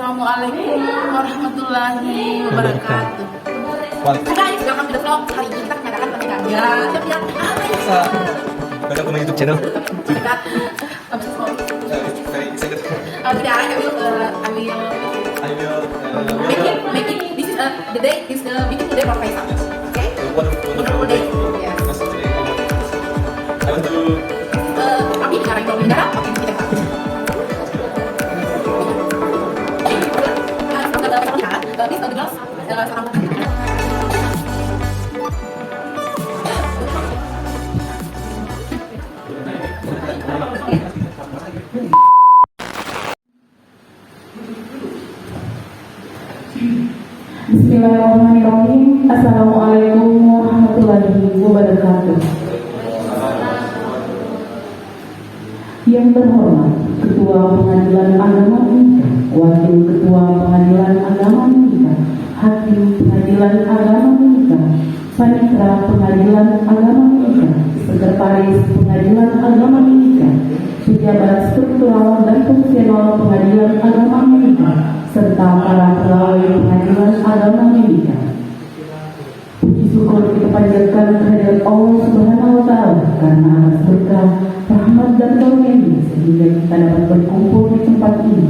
Assalamualaikum warahmatullahi wabarakatuh. Guys, welcome to the vlog. Hari ini kita kedatangan pernikahan. Ya, siap-siap. Welcome to my YouTube channel. I'm so sorry. Very excited. Today I will make it. This is the day is the beautiful day for Faisal. Okay? Wonderful day. Yes. Because today I want to. Api sekarang kalau bidara, api kita tak. Please the girls, sarang. Bismillahirrahmanirrahim. Assalamualaikum warahmatullahi wabarakatuh. Yang terhormat Ketua Pengadilan Agama Mimika, Wakil Ketua Pengadilan Agama Mimika, Hakim Pengadilan Agama Mimika, Panitra Pengadilan Agama Mimika, Sekretaris Pengadilan Agama Mimika, pejabat struktural dan fungsional Pengadilan Agama Mimika, serta para pegawai Pengadilan Agama Mimika. Puji syukur kita panjatkan kehadirat Allah Subhanahu wa Ta'ala karena atas berkah, rahmat dan karunia sehingga kita dapat berkumpul di tempat ini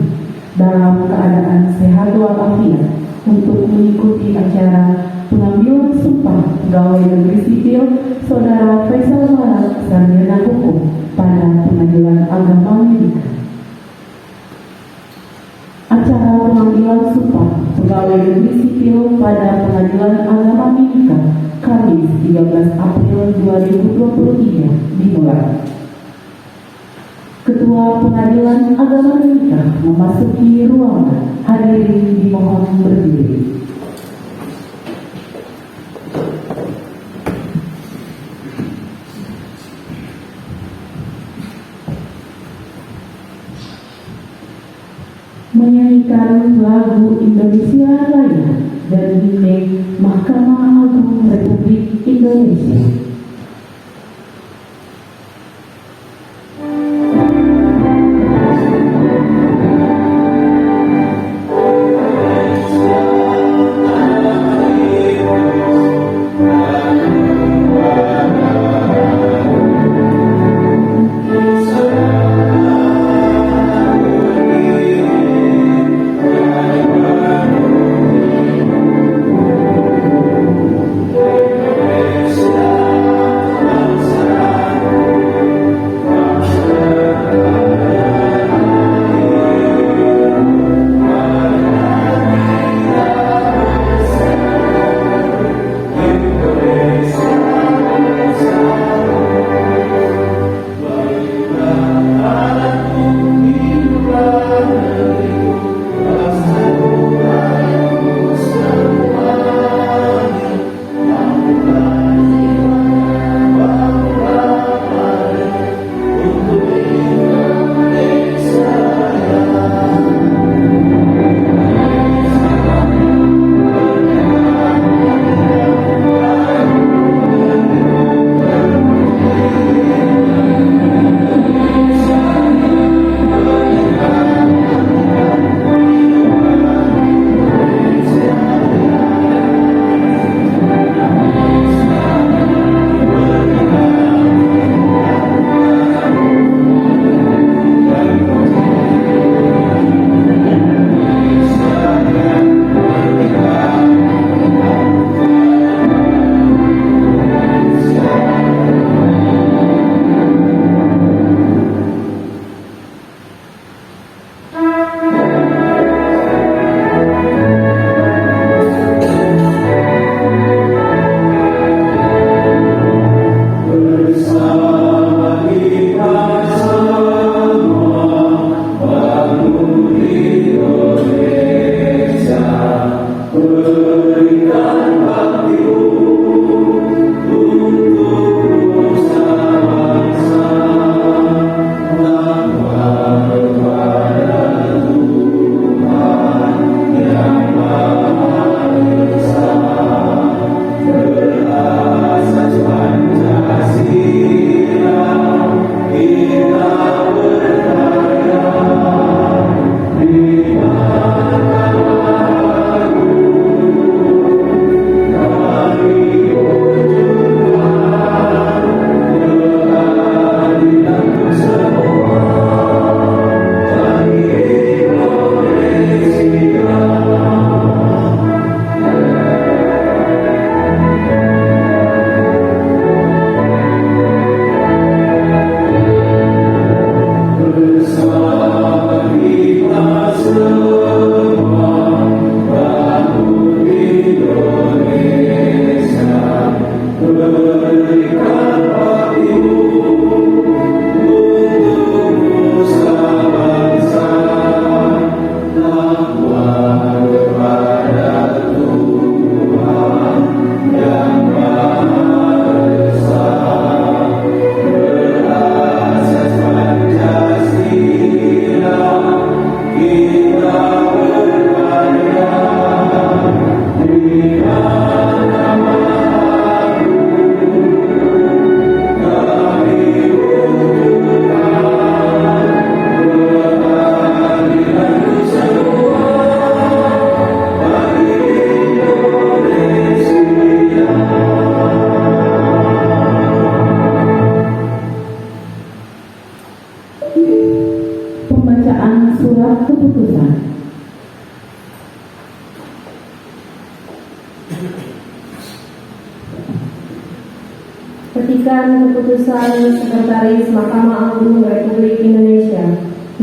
dalam keadaan sehat walafiat untuk mengikuti acara pengambilan sumpah pegawai negeri sipil Saudara Faisal Barat, sarjana hukum pada Pengadilan Agama Mimika. Acara pengambilan sumpah pegawai negeri sipil pada Pengadilan Agama Mimika Kamis 13 April 2023 dimulai. Ketua Pengadilan Agama Mimika memasuki ruangan. Hadirin dimohon berdiri. Menyanyikan lagu Indonesia Raya dan himne Mahkamah Agung Republik Indonesia. surat keputusan. Petikan keputusan Sekretaris Mahkamah Agung Republik Indonesia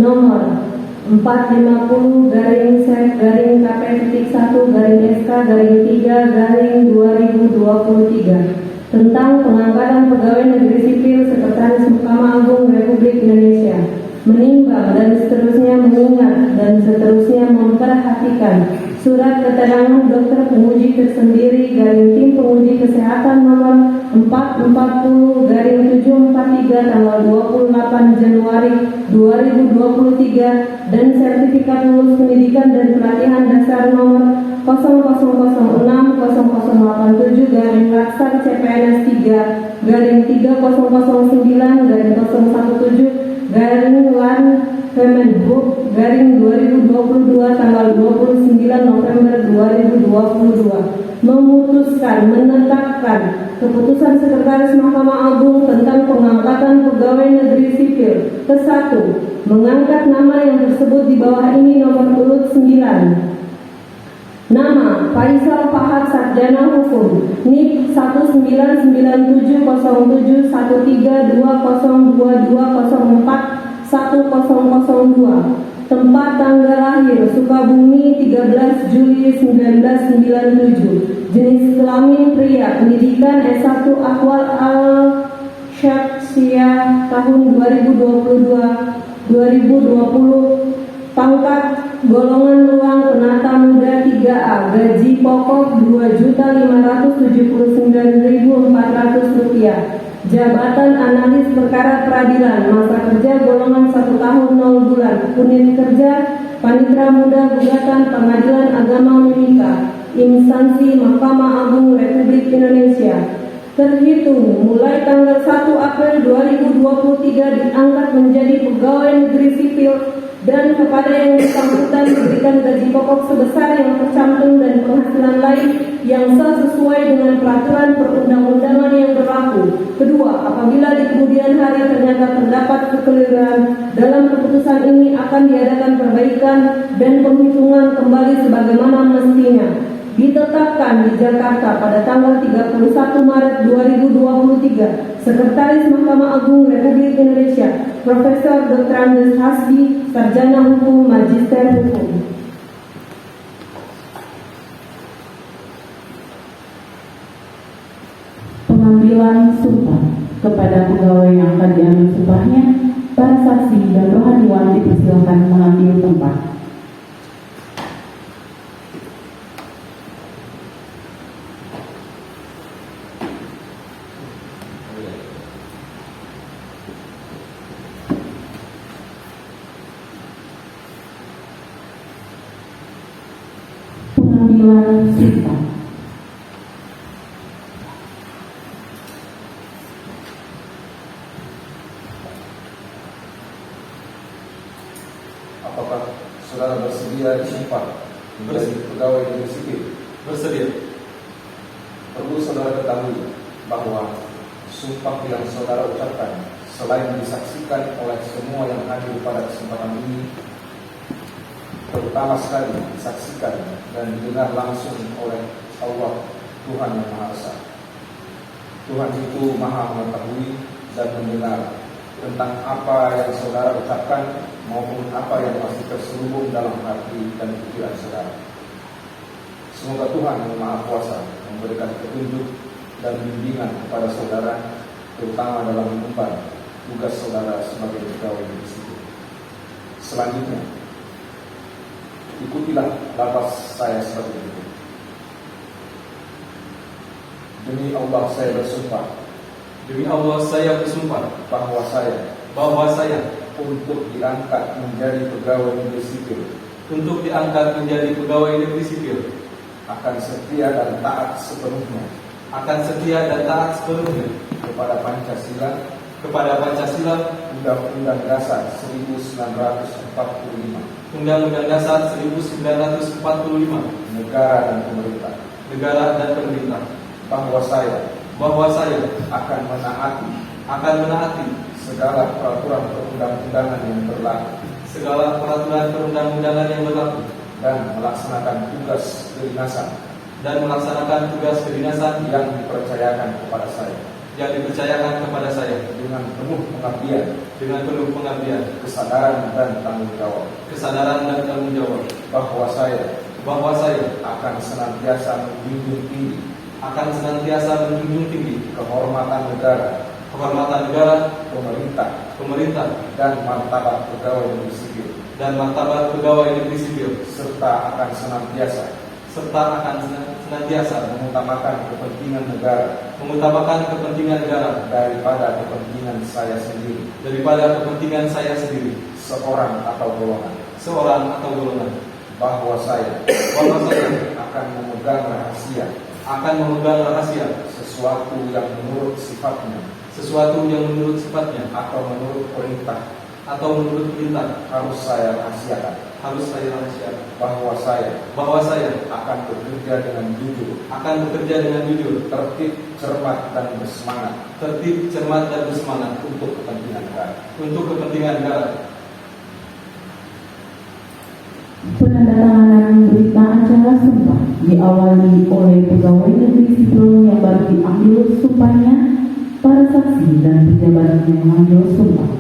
nomor 450-KP-1-3-2023 tentang pengangkatan pegawai negeri sipil Sekretaris Mahkamah Agung Republik Indonesia, menimbang dan seterusnya mengingat dan seterusnya memperhatikan surat keterangan dokter penguji tersendiri garing tim penguji kesehatan nomor 440/743 tanggal 28 Januari 2023 dan sertifikat lulus pendidikan dan pelatihan dasar nomor 0006-0087 CPNS 3/3009-017 Kemenhub /2022 tanggal 29 November 2022 memutuskan menetapkan keputusan Sekretaris Mahkamah Agung tentang pengangkatan pegawai negeri sipil. Ke-1, mengangkat nama yang tersebut di bawah ini nomor urut 9. Nama Faisal Fahad Sarjana Hukum NIK 19017032022041002. Tempat tanggal lahir Sukabumi 13 Juli 1997. Jenis kelamin pria. Pendidikan S1 Akwal Al-Syaksiyah tahun 2020. Pangkat golongan ruang penata muda 3A. Gaji pokok Rp2.579.400. Jabatan analis perkara peradilan. Masa kerja golongan 1 tahun 0 bulan. Unit kerja Panitra Muda Gugatan Pengadilan Agama Mimika, instansi Mahkamah Agung Republik Indonesia. Terhitung mulai tanggal 1 April 2023 diangkat menjadi pegawai negeri sipil dan kepada yang bersangkutan diberikan gaji pokok sebesar yang tercantum dan penghasilan lain yang sesuai dengan peraturan perundang-undangan yang berlaku. Kedua, apabila di kemudian hari ternyata terdapat kekeliruan dalam keputusan ini, akan diadakan perbaikan dan penghitungan kembali sebagaimana mestinya. Ditetapkan di Jakarta pada tanggal 31 Maret 2023, Sekretaris Mahkamah Agung Republik Indonesia, Profesor Dr. Andes Hasbi, Sarjana Hukum, Magister Hukum. Pengambilan sumpah kepada pegawai yang akan diambil sumpahnya, para saksi dan rohaniwan dipersilakan mengambil tempat. Pengambilan sumpah. Apakah saudara bersedia disumpah menjadi pegawai negeri sipil? Bersedia. Perlu saudara ketahui bahwa sumpah yang saudara ucapkan selain disaksikan oleh semua yang hadir pada kesempatan ini, terutama sekali disaksikan dan didengar langsung oleh Allah, Tuhan yang Maha Esa. Tuhan itu Maha mengetahui dan mendengar tentang apa yang saudara ucapkan maupun apa yang masih terselubung dalam hati dan pikiran saudara. Semoga Tuhan yang Maha Kuasa memberikan petunjuk dan bimbingan kepada saudara, terutama dalam mengemban tugas saudara sebagai pegawai negeri sipil. Selanjutnya, ikutilah lafaz saya seperti itu. Demi Allah saya bersumpah. Demi Allah saya bersumpah bahwa saya untuk diangkat menjadi pegawai negeri sipil akan setia dan taat sepenuhnya kepada Pancasila, Undang-Undang Dasar 1945, negara dan pemerintah, bahwa saya bahwa saya akan menaati segala peraturan perundang-undangan yang berlaku segala peraturan perundang-undangan yang berlaku dan melaksanakan tugas kedinasan yang dipercayakan kepada saya dengan penuh pengabdian, kesadaran dan tanggung jawab bahwa saya akan senantiasa menjunjung tinggi kehormatan negara, pemerintah dan martabat pegawai negeri sipil, serta akan senantiasa mengutamakan kepentingan negara daripada kepentingan saya sendiri seorang atau golongan, bahwa saya akan memegang rahasia sesuatu yang menurut sifatnya atau menurut perintah harus saya rahasiakan, bahwa saya akan bekerja dengan jujur, tertib, cermat dan bersemangat untuk kepentingan negara. Penandatanganan berita acara sumpah diawali oleh pegawai negeri sipil yang baru diambil sumpahnya, para saksi dan pejabat yang mengambil sumpah.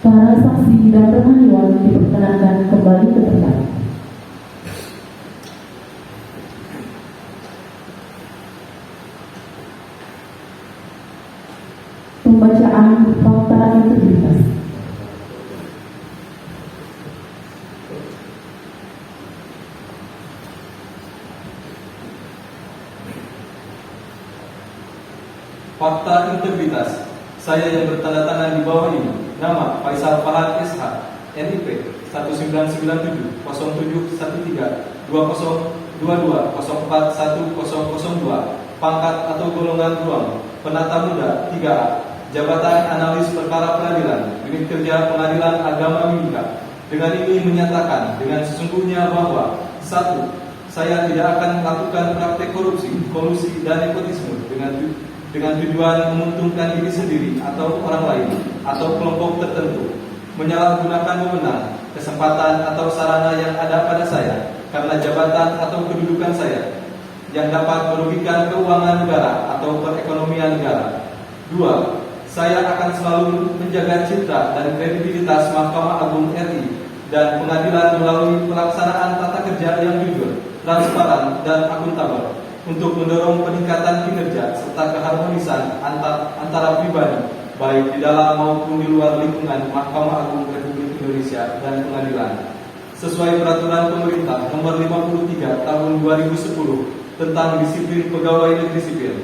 Para saksi dan penghayuan diperkenankan kembali ke tempat. Pembacaan fakta integritas. Fakta integritas. Saya yang bertanda tangan di bawah ini, nama Faisal Fahad SH, NIP 1997 0713 2022 0410002, pangkat atau golongan ruang, penata muda 3A, jabatan analis perkara peradilan, unit kerja Pengadilan Agama Mimika. Dengan ini menyatakan dengan sesungguhnya bahwa 1. Saya tidak akan melakukan praktek korupsi, kolusi dan nepotisme dengan tujuan menguntungkan diri sendiri atau orang lain atau kelompok tertentu, menyalahgunakan wewenang, kesempatan atau sarana yang ada pada saya karena jabatan atau kedudukan saya yang dapat merugikan keuangan negara atau perekonomian negara. 2. Saya akan selalu menjaga citra dan kredibilitas Mahkamah Agung RI dan pengadilan melalui pelaksanaan tata kerja yang jujur, transparan dan akuntabel, untuk mendorong peningkatan kinerja serta keharmonisan antara pribadi, baik di dalam maupun di luar lingkungan Mahkamah Agung Republik Indonesia dan pengadilan, sesuai Peraturan Pemerintah Nomor 53 Tahun 2010 tentang Disiplin Pegawai Negeri Sipil.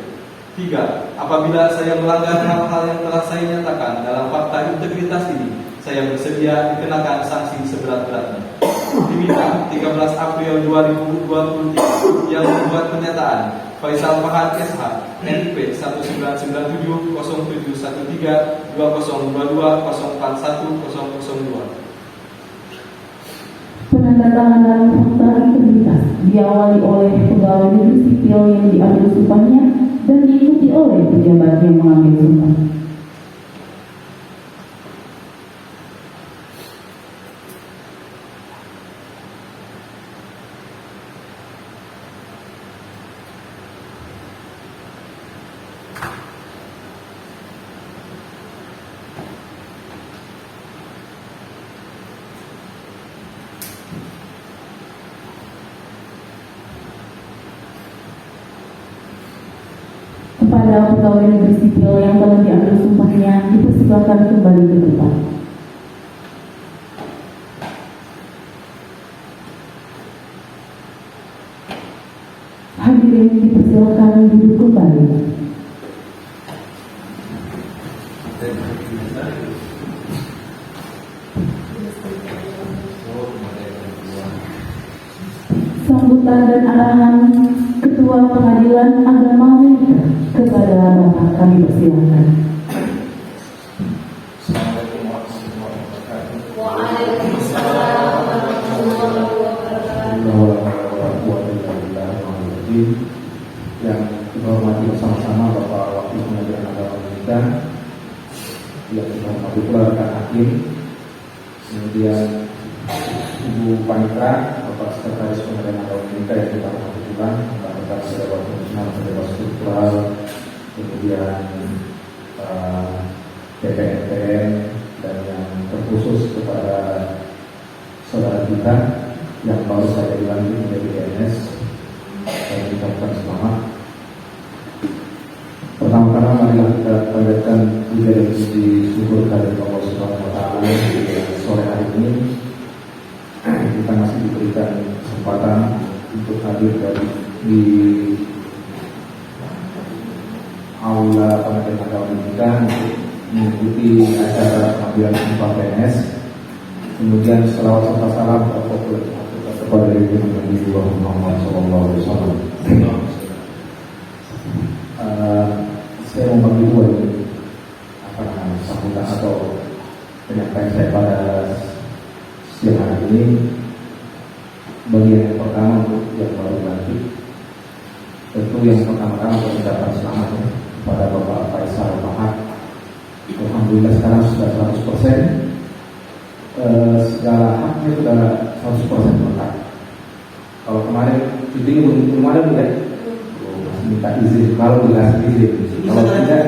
3. Apabila saya melanggar hal-hal yang telah saya nyatakan dalam fakta integritas ini, saya bersedia dikenakan sanksi seberat-beratnya. Diminta 13 April 2023 yang membuat pernyataan Faisal Fahad SH NIP 1997132022041002. Penandatanganan fakta integritas diawali oleh pegawai negeri sipil yang diambil sumpahnya dan diikuti oleh pejabat yang mengambil sumpah. Kepada pegawai negeri sipil yang telah diambil sumpahnya dipersilakan kembali ke tempat. Hadirin dipersilakan duduk kembali. Sambutan dan arahan Ketua Pengadilan Agama Amerika kepada Bapak kami persilakan. Assalamualaikum warahmatullahi wabarakatuh. Waalaikumsalam warahmatullahi wabarakatuh. Yang kita hormati bersama-sama Bapak Wakil Pengadilan Agama Amerika, yang kita hormati pula rekan hakim, kemudian Ibu Panitra, Bapak Sekretaris Pengadilan Agama Amerika yang kita hormati pula, rekan pejabat komisioner pejabat struktural, kemudian PPNPN, dan yang terkhusus kepada saudara kita yang baru saja dilantik menjadi PNS, saya ucapkan selamat. Pertama-tama marilah kita panjatkan puja dan puji syukur kepada Allah Subhanahu wa Ta'ala di sore hari ini. Kita masih diberikan kesempatan untuk hadir di aula Pengadilan Agama Amerika untuk mengikuti acara pengambilan sumpah PNS. Kemudian selawat serta salam kepada Nabi Muhammad SAW. Saya mau bagi dua ini sambutan atau penyampaian saya pada siang hari ini. Bagian yang pertama untuk yang baru dilantik, tentu yang pertama-tama mengucapkan selamat kepada Bapak Faisal Fahad. Alhamdulillah sekarang sudah 100%, segala haknya sudah 100% lengkap. Kalau kemarin ini belum ada ya, masih minta izin. Kalau dikasih izin, kalau tidak,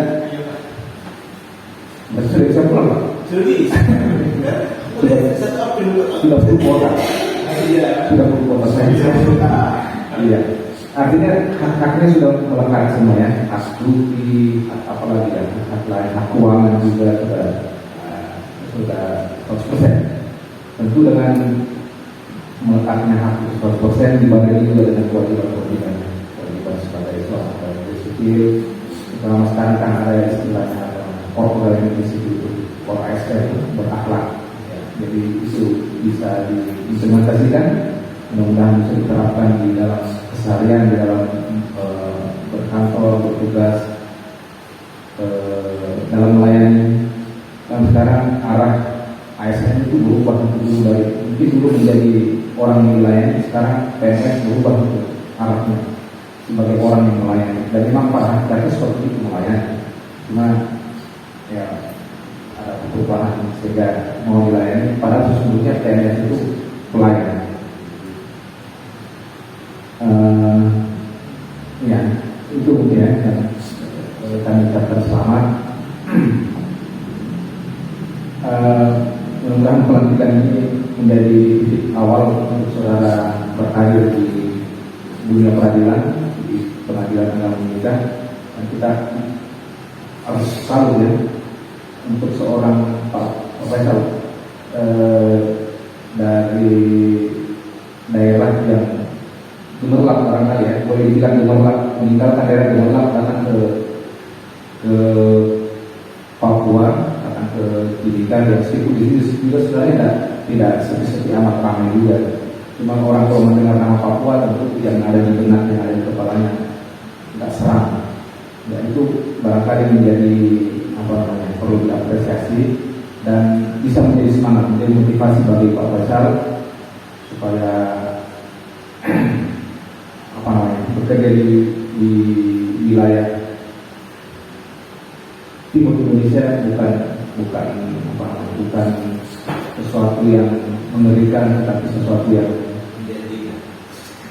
sudah bisa pulang Pak. Sudah full kuota. Sudah full kuota saya. Iya. Artinya hak-haknya sudah melengkap semua ya, hak cuti, apalagi ya, hak lain, hak keuangan juga sudah 100%. Tentu dengan melekatnya hak 100% dibarengi juga dengan kewajiban sebagai seorang sipil. Selama sekarang kan ada istilahnya korporat yang itu ASK itu berakhlak. Ya. Jadi itu bisa diimplementasikan, mudah-mudahan bisa diterapkan di dalam keseharian, di dalam berkantor, bertugas, dalam melayani. Dan sekarang arah ASN itu berubah dulu dari mungkin dulu menjadi orang yang melayani, sekarang PNS berubah untuk arahnya sebagai orang yang melayani. Dan memang pada hakikatnya seperti itu melayani. Cuma ya ada perubahan sehingga mau dilayani. Padahal sesungguhnya PNS itu pelayan. Ya itu ya yang kami ucapkan selamat. Mudah-mudahan pelantikan ini menjadi titik awal untuk saudara berkarir di dunia peradilan, di pengadilan agama menikah, dan kita harus salut ya untuk seorang Pak Profesor dari daerah yang gemerlap barangkali ya, boleh dibilang gemerlap, meninggalkan daerah gemerlap datang ke Papua, datang ke Timika, dan meskipun di sini juga sebenarnya tidak seperti amat ramai juga. Cuma orang kalau mendengar nama Papua tentu yang ada di benak, yang ada di kepalanya tidak seram. Dan itu barangkali menjadi perlu diapresiasi dan bisa menjadi semangat, menjadi motivasi bagi Pak Faisal supaya bekerja di wilayah timur Indonesia bukan sesuatu yang mengerikan, tetapi sesuatu yang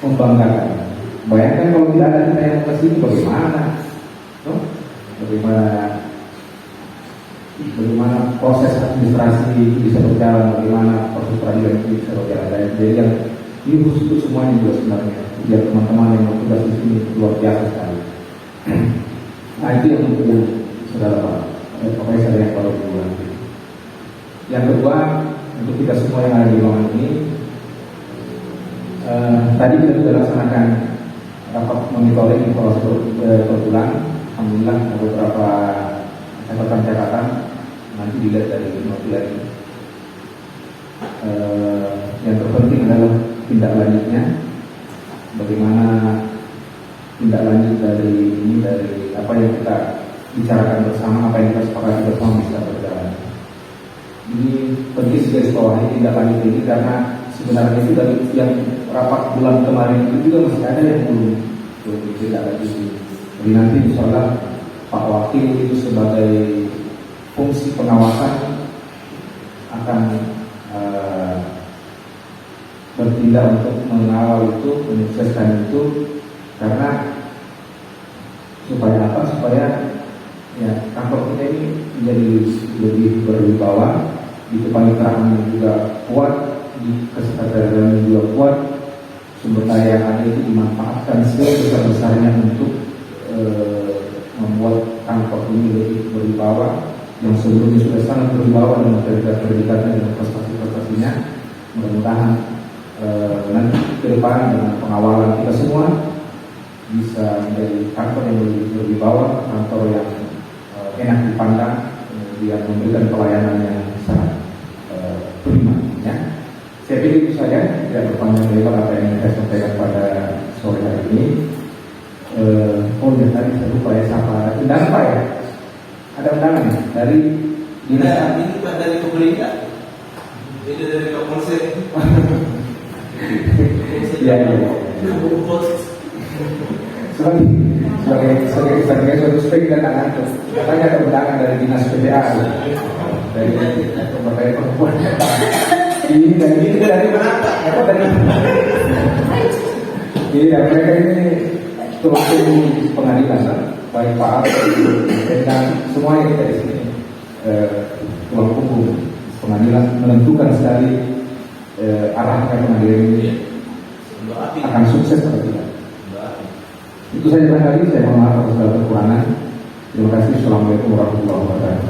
membanggakan. Bayangkan kalau tidak ada kita yang ke sini bagaimana? Bagaimana proses administrasi bisa berjalan, bagaimana proses peradilan bisa berjalan. Jadi yang ini khusus untuk semuanya juga sebenarnya, biar teman-teman yang bertugas di sini luar biasa sekali. Nah itu yang untuk saudara Pak Profesor yang baru dibuat. Yang kedua, untuk kita semua yang ada di ruangan ini, tadi kita sudah laksanakan rapat monitoring informasi berbulan. Alhamdulillah ada beberapa catatan nanti dilihat dari notifikasi ini. Yang terpenting adalah tindak lanjutnya, bagaimana tindak lanjut dari apa yang kita bicarakan bersama, apa yang kita sepakati bersama bisa berjalan. Ini penting sekali bawahi tindak lanjut ini, karena sebenarnya itu dari yang rapat bulan kemarin itu juga masih ada yang belum tindak lanjut. Jadi nanti insya Allah Pak Wakil itu sebagai fungsi pengawasan akan bertindak untuk mengawal itu, menyukseskan itu, karena supaya apa? Supaya ya kantor kita ini menjadi lebih berwibawa, di kepaniteraan juga kuat, di kesekretariatan juga kuat, sumber daya yang ada itu dimanfaatkan sebesar-besarnya untuk membuat kantor ini lebih berwibawa, yang sebelumnya sudah sangat berwibawa dengan predikat-predikatnya dan prestasi-prestasinya. Mudah-mudahan nanti ke depan dengan pengawalan kita semua bisa menjadi kantor yang lebih berwibawa, kantor yang enak dipandang, yang memberikan pelayanan yang sangat prima. Ya. Saya pikir itu saja, tidak berpanjang lebar apa yang saya sampaikan pada sore hari ini. Tadi saya lupa ya, siapa undangan Pak ya? Ada undangan dari dinas. Ini Pak dari pemerintah. Ini dari Kapolsek. Iya. Sebagai suatu spek dan anakku, katanya ada undangan dari dinas PPA, dari pemberdayaan perempuan. Ini dari mana? Apa dari? Iya, mereka ini tulang pengadilan, baik Pak dan semuanya kita di sini tulang punggung pengadilan, menentukan sekali arahnya pengadilan ini akan sukses atau tidak. Itu saja barangkali, saya mohon maaf atas segala kekurangan. Terima kasih. Assalamualaikum warahmatullahi wabarakatuh.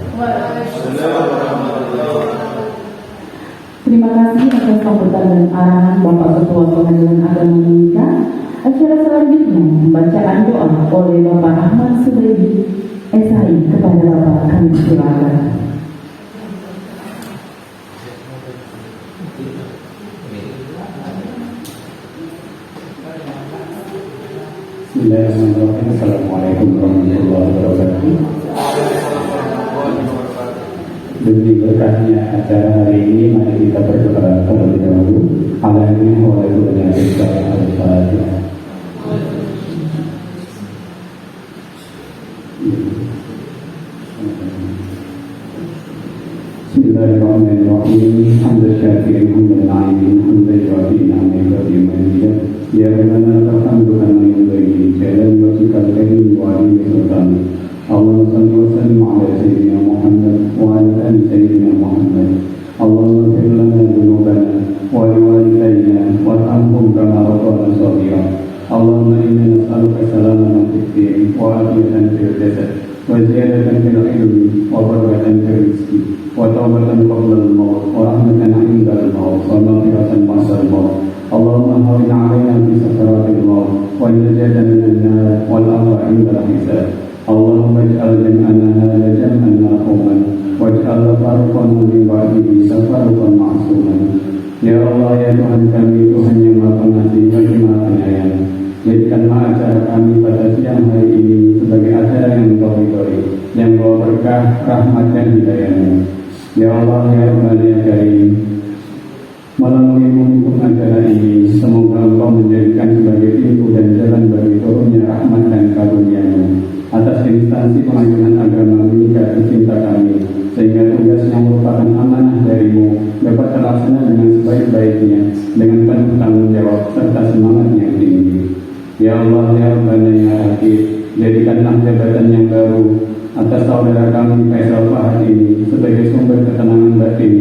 Terima kasih atas sambutan dan arahan Bapak Ketua Pengadilan Agama Mimika. Acara selanjutnya pembacaan doa oleh Bapak Ahmad Subredi SHI. Kepada Bapak kami silakan. Bismillahirrahmanirrahim. Assalamualaikum warahmatullahi wabarakatuh. Demi berkahnya acara hari ini, mari kita berdoa terlebih dahulu. Alhamdulillah wa Al-Fatihah. Bismillahirrahmanirrahim. Hamdan syakirin, hamdan na'imin, hamdan yuafi ni'amih wa bihamdihi. Ya Rabbana alhamdu kama yanbaghi jalali wajhikal karim wa ali sultani. Allahumma shalli wa sallim ala sayyidina Muhammad wa ala ali sayyidina Muhammad. Allahumma ighfir lana dhunubana wa liwalidayna warhamhum kama rabbana shaghira. Allahumma inna nas'aluka salaman fil jasad wa ziyadatan fil ilmi wa barakatan fil rizqi wa taubatan qabla al-maut wa rahmatan 'inda al-maut wa maghfiratan ba'da al-maut. Allahumma hawwin 'alaina fi sakaratil maut wa najatan minan nar wal amra 'inda al-hisab. Allahumma ij'al jam'ana hadha jam'an marhuman waj'al farqana min ba'dihi tafarruqan ma'suman. Ya Allah, ya Tuhan kami, Tuhan yang Maha Pengasih lagi Maha Penyayang, jadikanlah acara kami pada siang hari ini sebagai acara yang Engkau ridhoi, yang bawa berkah, rahmat dan hidayah-Mu. Ya Allah, ya Rabbana ya Karim, melalui momentum acara ini, semoga Engkau menjadikan sebagai pintu dan jalan bagi turunnya rahmat dan karunia-Mu atas instansi pengadilan agama menikah tercinta kami, sehingga tugas yang merupakan amanah darimu dapat terlaksana dengan sebaik-baiknya, dengan penuh tanggung jawab serta semangat yang tinggi. Ya Allah, ya Rabbana ya Hakim, jadikanlah jabatan yang baru atas saudara kami Faisal Fahad ini sebagai sumber ketenangan batin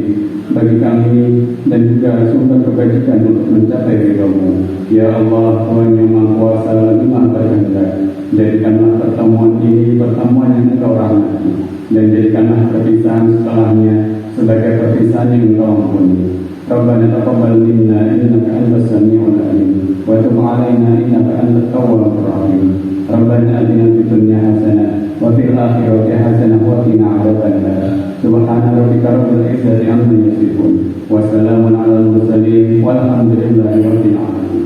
bagi kami dan juga sumber kebajikan untuk mencapai ridha-Mu. Ya Allah, Tuhan yang Maha Kuasa lagi Maha Berkehendak, jadikanlah pertemuan ini pertemuan yang Engkau rahmati, dan jadikanlah perpisahan setelahnya sebagai perpisahan yang Engkau ampuni. Rabbana taqabbal minna innaka antas samiul alim wa tub 'alaina innaka antat tawwabur rahim. Rabbana atina fid dunya hasanah wa fil akhirati hasanah wa qina 'adzabannar. Subhana rabbika rabbil izzati amma yasifun wa salamun 'alal mursalin walhamdulillahi rabbil alamin.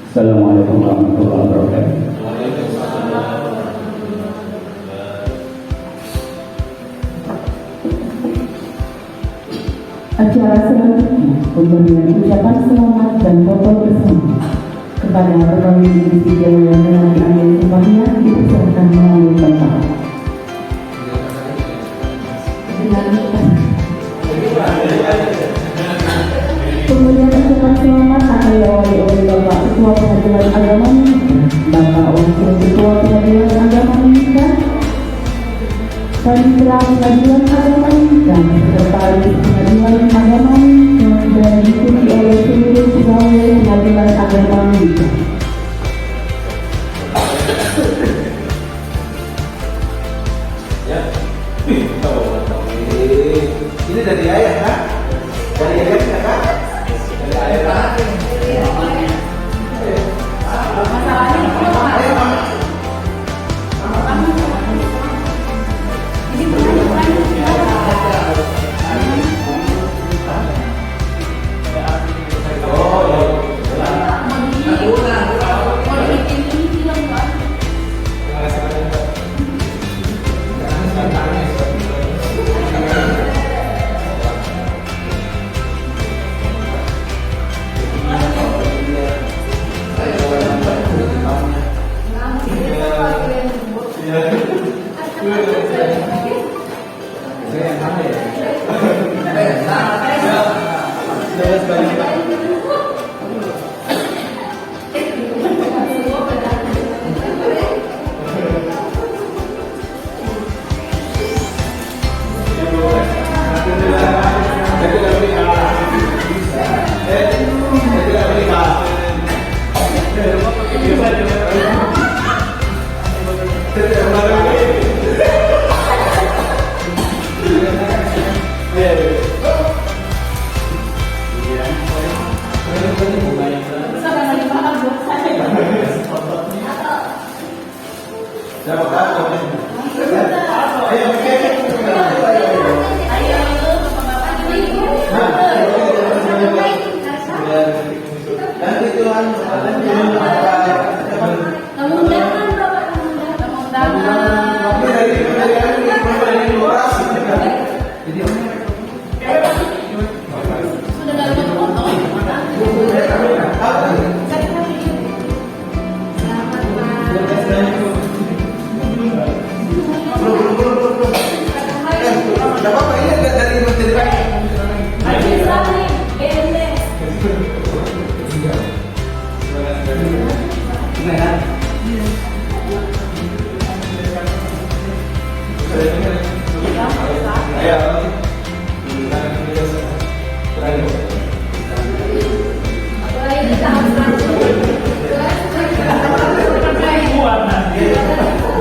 Assalamualaikum warahmatullahi wabarakatuh. Acara selanjutnya pemberian ucapan selamat dan foto bersama kepada pegawai divisi Jaya dengan ayat rumahnya dipersilakan melalui tempat. Pemberian ucapan selamat akan diawali oleh Bapak Ketua Pengadilan Agama Mimika, Bapak Wakil Ketua Pengadilan Agama Mimika, Panitra Pengadilan Agama Mimika, Sekretaris Pengadilan Agama Mimika, dan diikuti oleh seluruh pegawai Pengadilan Agama Mimika. Ini dari ayah kan? Dari ayah kan? Dari ayah kan? Masalahnya itu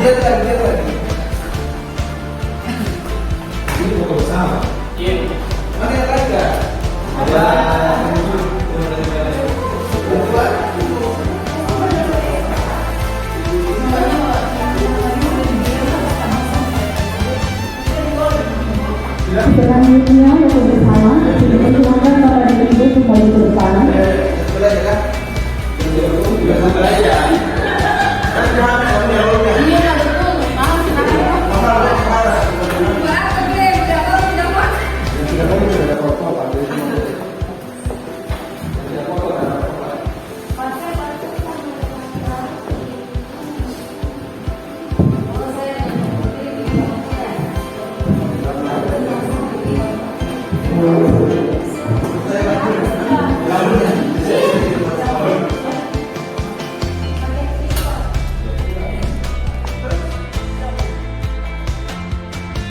Dia tadi. Ini bukan bersama. Iya. Mana yang raga? Ada Selanjutnya untuk bersama, dipersilakan Bapak dan Ibu kembali ke depan. Sebelah ya kan? juga sama aja. Iya,